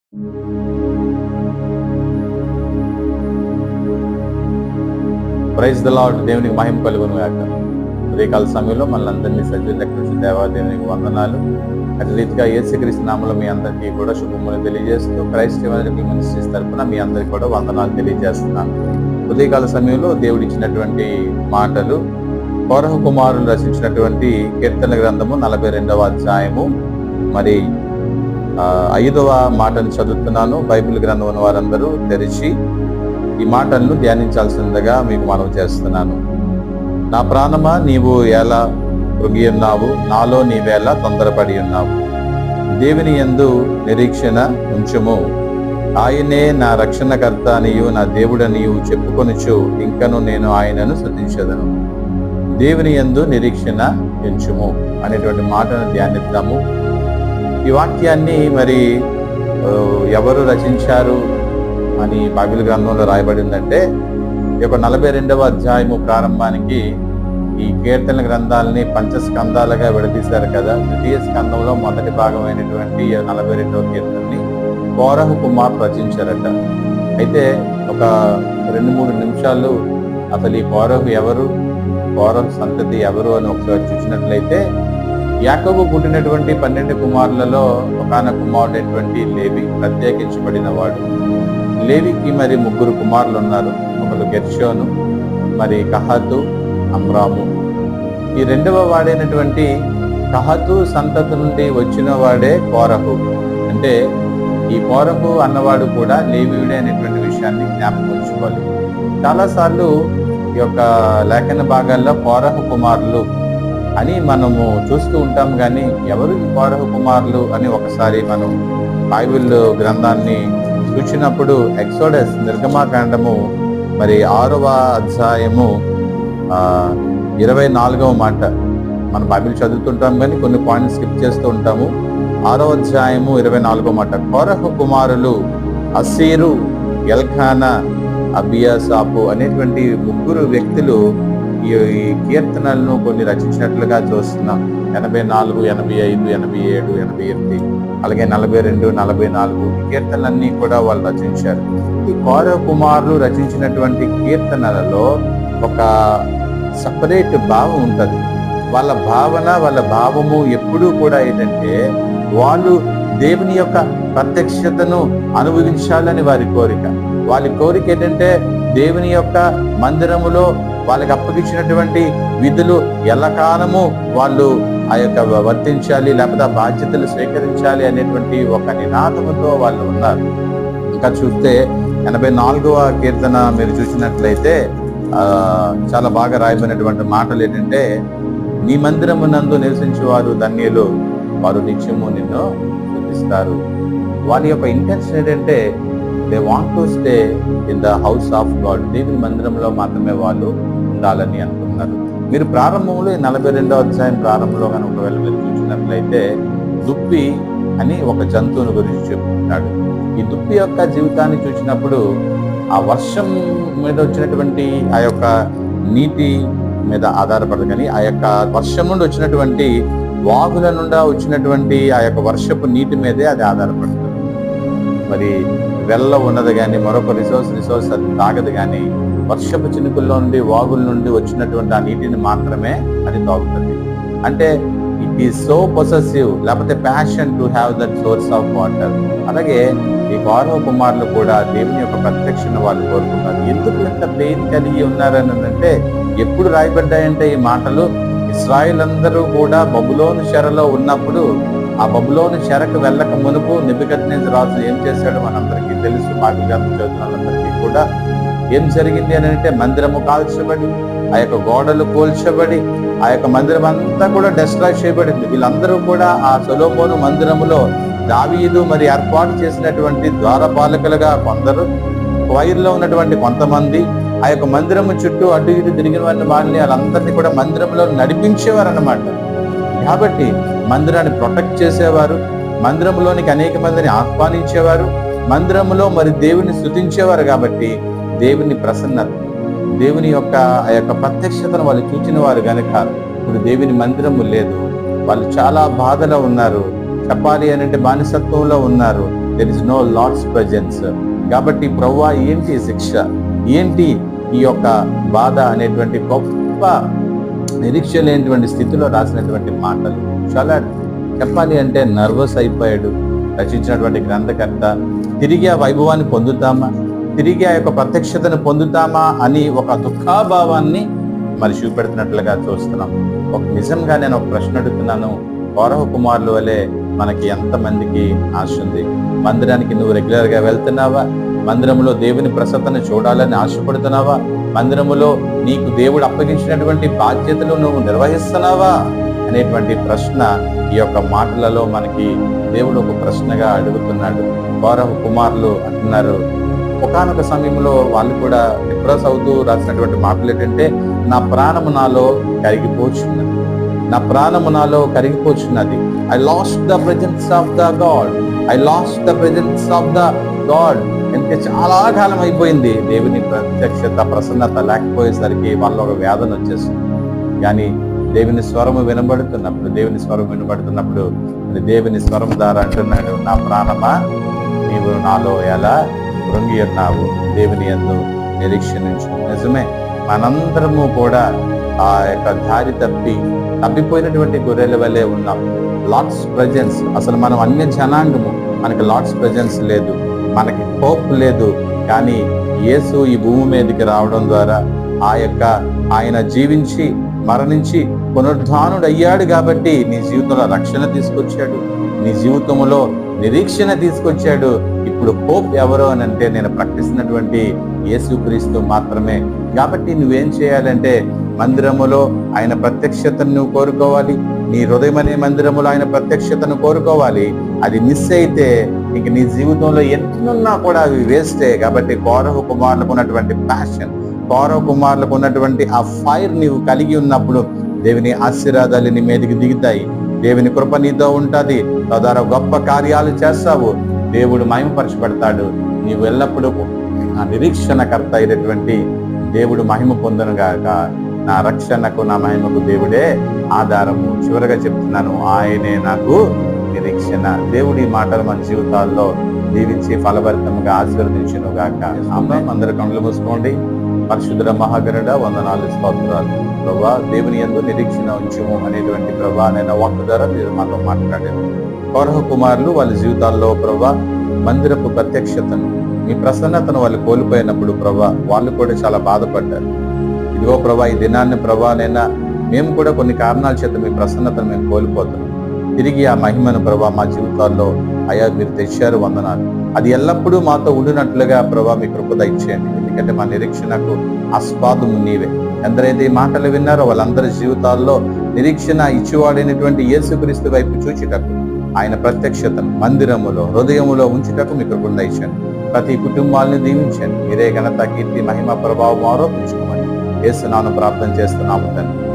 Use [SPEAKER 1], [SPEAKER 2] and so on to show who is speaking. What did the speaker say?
[SPEAKER 1] Praise the lord. దేవునికి మహిమ కలుగును గాక. ఉదయకాల సమయంలో మనందరినీ సజీవ లెక్కరించి దేవా దేవునికి వందనాలు. అదే రీతిగా యేసుక్రీస్తు నామములో మీ అందరికీ కూడా శుభములు తెలియజేస్తూ క్రైస్ట్ ఎవెంజలికల్ మినిస్ట్రీస్ తరఫున మీ అందరికీ కూడా వందనాలు తెలియజేస్తున్నాను. ఉదయకాల సమయంలో దేవుడు ఇచ్చినటువంటి మాటలు కోరహు కుమారులు రచించినటువంటి కీర్తన గ్రంథము 42వ అధ్యాయము మరి 5వ మాటను చదువుతున్నాను. బైబిల్ గ్రంథం ఉన్న వారందరూ తెరిచి ఈ మాటలను ధ్యానించాల్సిందిగా మీకు మనవి చేస్తున్నాను. నా ప్రాణమా, నీవు ఎలా కృంగి ఉన్నావు, నాలో నీవేలా తొందరపడి ఉన్నావు. దేవుని యందు నిరీక్షణ ఉంచుము, ఆయనే నా రక్షణకర్త అనియు నా దేవుడనియు చెప్పుకొనుచు ఇంకను నేను ఆయనను స్తుతించెదను. దేవుని యందు నిరీక్షణ ఉంచుము అనేటువంటి మాటను ధ్యానిద్దాము. ఈ వాక్యాన్ని మరి ఎవరు రచించారు అని బైబిల్ గ్రంథంలో రాయబడిందంటే, ఈ యొక్క 42వ అధ్యాయము ప్రారంభానికి ఈ కీర్తన గ్రంథాలని పంచస్కందాలుగా విడదీశారు కదా. ద్వితీయ స్కందంలో మొదటి భాగమైనటువంటి 42వ కీర్తనని కోరహు కుమార్ రచించారట. అయితే ఒక 2-3 నిమిషాలు అసలు ఈ కోరహు ఎవరు, కోరహు సంతతి ఎవరు అని ఒకసారి చూసినట్లయితే, యాకోబు పుట్టినటువంటి 12 కుమారులలో ఒకానొక కుమారుడైనటువంటి లేవి ప్రత్యేకించబడిన వాడు. లేవికి మరి 3 కుమారులు ఉన్నారు. ఒకరు గెర్షోను, మరి కహాతు, అమ్రాము. ఈ 2వ వాడైనటువంటి కహాతు సంతతి నుండి వచ్చిన వాడే కోరహు. అంటే ఈ కోరహు అన్నవాడు కూడా లేవీయుడే అనేటువంటి విషయాన్ని జ్ఞాపకం ఉంచుకోవాలి. చాలాసార్లు ఈ యొక్క లేఖన భాగాల్లో కోరహు కుమారులు అని మనము చూస్తూ ఉంటాం, కానీ ఎవరు ఈ కోరహు కుమారులు అని ఒకసారి మనం బైబిల్ గ్రంథాన్ని చూసినప్పుడు ఎక్సోడస్ నిర్గమాకాండము మరి 6వ అధ్యాయము 24వ మాట మన బైబిల్ చదువుతుంటాం, కానీ కొన్ని పాయింట్స్ స్కిప్ చేస్తూ ఉంటాము. 6వ అధ్యాయము 24వ మాట, కోరహు కుమారులు అసీరు, ఎల్ఖానా, అబియాసాపు అనేటువంటి 3 వ్యక్తులు ఈ కీర్తనలను కొన్ని రచించినట్లుగా చూస్తున్నాం. 84, 85, 87, 88, అలాగే 42, 44 ఈ కీర్తనలన్నీ కూడా వాళ్ళు రచించారు. ఈ కోరహు కుమారులు రచించినటువంటి కీర్తనలలో ఒక సపరేట్ భావం ఉంటుంది. వాళ్ళ భావన, వాళ్ళ భావము ఎప్పుడూ కూడా ఏంటంటే, వాళ్ళు దేవుని యొక్క ప్రత్యక్షతను అనుభవించాలని వారి కోరిక. వాళ్ళ కోరిక ఏంటంటే, దేవుని యొక్క మందిరములో వాళ్ళకి అప్పగించినటువంటి విధులు ఎల్లకాలము వాళ్ళు ఆ యొక్క వర్తించాలి, లేకపోతే ఆ బాధ్యతలు స్వీకరించాలి అనేటువంటి ఒక నినాదముతో వాళ్ళు ఉన్నారు. ఇంకా చూస్తే 84వ కీర్తన మీరు చూసినట్లయితే చాలా బాగా రాయబడినటువంటి మాటలు ఏంటంటే, నీ మందిరమునందు నివసించేవారు ధన్యులు, వారు నిత్యము నిన్ను స్తుతిస్తారు. వాళ్ళ యొక్క ఇంటెన్షన్ ఏంటంటే, they want to stay in the house of God. దేవుని మందిరంలో మాత్రమే వాళ్ళు ఉండాలని అనుకున్నారు. మీరు ప్రారంభంలో 42వ అధ్యాయం ప్రారంభంలో కానీ ఒకవేళ మీరు చూసినట్లయితే, దుప్పి అని ఒక జంతువుని గురించి చెప్తున్నాడు. ఈ దుప్పి యొక్క జీవితాన్ని చూసినప్పుడు ఆ వర్షం మీద వచ్చినటువంటి ఆ యొక్క నీటి మీద ఆధారపడదు, కానీ ఆ యొక్క వర్షం నుండి వచ్చినటువంటి వాగుల నుండి వచ్చినటువంటి ఆ యొక్క వర్షపు నీటి మీదే అది ఆధారపడుతుంది. మరి వెల్ల ఉన్నది కానీ మరొక రిసోర్స్ అది తాగదు, కానీ వర్షపు చినుకుల్లో నుండి వాగుల నుండి వచ్చినటువంటి ఆ నీటిని మాత్రమే అది తాగుతుంది. అంటే ఇట్ ఈస్ సో పొసెసివ్, లేకపోతే passion to have that source of water. అలాగే ఈ కోరహు కుమారులు కూడా దేవుని యొక్క ప్రత్యక్షను వాళ్ళు కోరుకున్నారు. ఎందుకు ఇంత పెయిన్ కలిగి ఉన్నారని అంటే, ఎప్పుడు రాయబడ్డాయంటే ఈ మాటలు, ఇశ్రాయేల్ అందరూ కూడా బబులోను చెరలో ఉన్నప్పుడు, ఆ బబులోను చెరకు వెళ్ళక మునుపు నెబుకద్నెజరు రాజు ఏం చేశాడో మనందరికీ తెలుసు. బైబిల్ గ్రంథం చదువుతున్న వాళ్ళందరికీ కూడా ఏం జరిగింది అని అంటే, మందిరము కాల్చబడి, ఆ యొక్క గోడలు కూల్చబడి, ఆ యొక్క మందిరం అంతా కూడా డిస్ట్రాయ్ చేయబడింది. వీళ్ళందరూ కూడా ఆ సొలొమోను మందిరములో దావీదు మరి ఏర్పాటు చేసినటువంటి ద్వారపాలకులుగా కొందరు, వైర్లో ఉన్నటువంటి కొంతమంది, ఆ యొక్క మందిరము చుట్టూ అటు ఇటు తిరిగిన వాళ్ళందరినీ కూడా మందిరంలో నడిపించేవారు అన్నమాట. కాబట్టి మందిరాన్ని ప్రొటెక్ట్ చేసేవారు, మందిరంలోనికి అనేక మందిని ఆహ్వానించేవారు, మందిరంలో మరి దేవుని స్తుతించేవారు. కాబట్టి దేవుని ప్రసన్నత, దేవుని యొక్క ఆ యొక్క ప్రత్యక్షతను వాళ్ళు చూచిన వారు కనుక ఇప్పుడు దేవుని మందిరము లేదు. వాళ్ళు చాలా బాధలో ఉన్నారు. చెప్పాలి అని అంటే బానిసత్వంలో ఉన్నారు. There is no lord's presence. కాబట్టి ప్రభువా ఏంటి శిక్ష, ఏంటి ఈ యొక్క బాధ అనేటువంటి గొప్ప నిరీక్ష లేనటువంటి స్థితిలో రాసినటువంటి మాటలు. చాలా చెప్పాలి అంటే నర్వస్ అయిపోయాడు రచించినటువంటి గ్రంథకర్త. తిరిగి ఆ వైభవాన్ని పొందుతామా, తిరిగి ఆ యొక్క ప్రత్యక్షతను పొందుతామా అని ఒక దుఃఖాభావాన్ని మరి చూపెడుతున్నట్లుగా చూస్తున్నాం. నిజంగా నేను ఒక ప్రశ్న అడుగుతున్నాను, కోరహు కుమారుల వలె మనకి ఎంతమందికి ఆశ ఉంది? మందిరానికి నువ్వు రెగ్యులర్గా వెళ్తున్నావా? మందిరంలో దేవుని ప్రసన్నతను చూడాలని ఆశపడుతున్నావా? మందిరములో నీకు దేవుడు అప్పగించినటువంటి బాధ్యతలు నువ్వు నిర్వహిస్తున్నావా అనేటువంటి ప్రశ్న ఈ యొక్క మాటలలో మనకి దేవుడు ఒక ప్రశ్నగా అడుగుతున్నాడు. కోరహు కుమారులు అంటున్నారు, ఒకానొక సమయంలో వాళ్ళు కూడా డిప్రెస్ అవుతూ రాసినటువంటి మాటలు ఏంటంటే, నా ప్రాణము నాలో కరిగిపోచున్నది, నా ప్రాణము నాలో కరిగిపోచున్నది. I lost the presence of the God, I lost the presence of the God. అంటే చాలా కాలం అయిపోయింది దేవుని ప్రత్యక్షత ప్రసన్నత లేకపోయేసరికి వాళ్ళ ఒక వేదన వచ్చేస్తుంది. కానీ దేవుని స్వరము వినబడుతున్నప్పుడు దేవుని స్వరం ద్వారా అంటున్నాడు, నా ప్రాణమా నీవు నాలో ఎలా కృంగి ఉన్నావు, దేవుని యందు నిరీక్షించు. నిజమే, మనందరము కూడా ఆ యొక్క దారి తప్పిపోయినటువంటి గొర్రెల వల్లే ఉన్నాం. లార్డ్స్ ప్రెజెన్స్, అసలు మనం అన్య జనాంగము, మనకి లార్డ్స్ ప్రెజెన్స్ లేదు, మనకి హోప్ లేదు. కానీ యేసు ఈ భూమి మీదకి రావడం ద్వారా ఆయన జీవించి మరణించి పునరుద్ధానుడు అయ్యాడు కాబట్టి నీ జీవితంలో రక్షణ తీసుకొచ్చాడు, నీ జీవితంలో నిరీక్షణ తీసుకొచ్చాడు. ఇప్పుడు హోప్ ఎవరో అని అంటే నేను ప్రకటిస్తున్నటువంటి యేసుక్రీస్తు మాత్రమే. కాబట్టి నువ్వేం చేయాలంటే మందిరములో ఆయన ప్రత్యక్షతను నువ్వు కోరుకోవాలి, నీ హృదయం అనే మందిరములో ఆయన ప్రత్యక్షతను కోరుకోవాలి. అది మిస్ అయితే ఇంక నీ జీవితంలో ఎన్నున్నా కూడా అవి వేస్టే. కాబట్టి కోరహు కుమారులకు ఉన్నటువంటి ప్యాషన్, కోరహు కుమారులకు ఉన్నటువంటి ఆ ఫైర్ నీవు కలిగి ఉన్నప్పుడు దేవుని ఆశీర్వాదాలు నీ మీదకి దిగుతాయి, దేవుని కృప నీతో ఉంటుంది, తద్వారా గొప్ప కార్యాలు చేస్తావు, దేవుడు మహిమపరచబడతాడు. నీవు ఎల్లప్పుడూ నా నిరీక్షణకర్త అయినటువంటి దేవుడు మహిమ పొందును గాక. నా రక్షణకు నా మహిమకు దేవుడే ఆధారము. చివరగా చెప్తున్నాను, ఆయనే నాకు నిరీక్షణ. దేవుడి మాటలు మన జీవితాల్లో దీవించి ఫలభరితంగా ఆశీర్వదించును గాక. అందరూ కళ్ళు మూసుకోండి. పరిశుద్ధ మహాగరుడ వందనాలు, స్తోత్రాలు. ప్రభా, దేవుని యందు నిరీక్షణ ఉంచుము అనేటువంటి ప్రభా నేను వాక్కు ద్వారా మీరు మాతో మాట్లాడారు. కోరహు కుమారులు వాళ్ళ జీవితాల్లో ప్రభా మందిరపు ప్రత్యక్షతను, మీ ప్రసన్నతను వాళ్ళు కోల్పోయినప్పుడు ప్రభా వాళ్ళు కూడా చాలా బాధపడ్డారు. ఇదిగో ప్రభా, ఈ దినాన్ని ప్రభా మేము కూడా కొన్ని కారణాల చేత మీ ప్రసన్నతను మేము కోల్పోతున్నాం. తిరిగి ఆ మహిమను ప్రభా మా జీవితాల్లో అయ్యా మీరు తెచ్చారు, వందనాలు. అది ఎల్లప్పుడూ మాతో ఉండినట్లుగా ప్రభా మీ కృప దయచేయండి. ఎందుకంటే మా నిరీక్షణకు ఆస్పాదము నీవే. ఎందరైతే ఈ మాటలు విన్నారో వాళ్ళందరి జీవితాల్లో నిరీక్షణ ఇచ్చివాడైనటువంటి యేసుక్రీస్తు వైపు చూచుటకు, ఆయన ప్రత్యక్షతను మందిరములో హృదయములో ఉంచుటకు మీ కృప దయచేయండి. ప్రతి కుటుంబాలను దీవించండి. మీరే ఘనత, కీర్తి, మహిమ, ప్రభావం ఆరోపించుకోమని యేసు నామమున ప్రార్థన చేస్తున్నాము తండ్రి.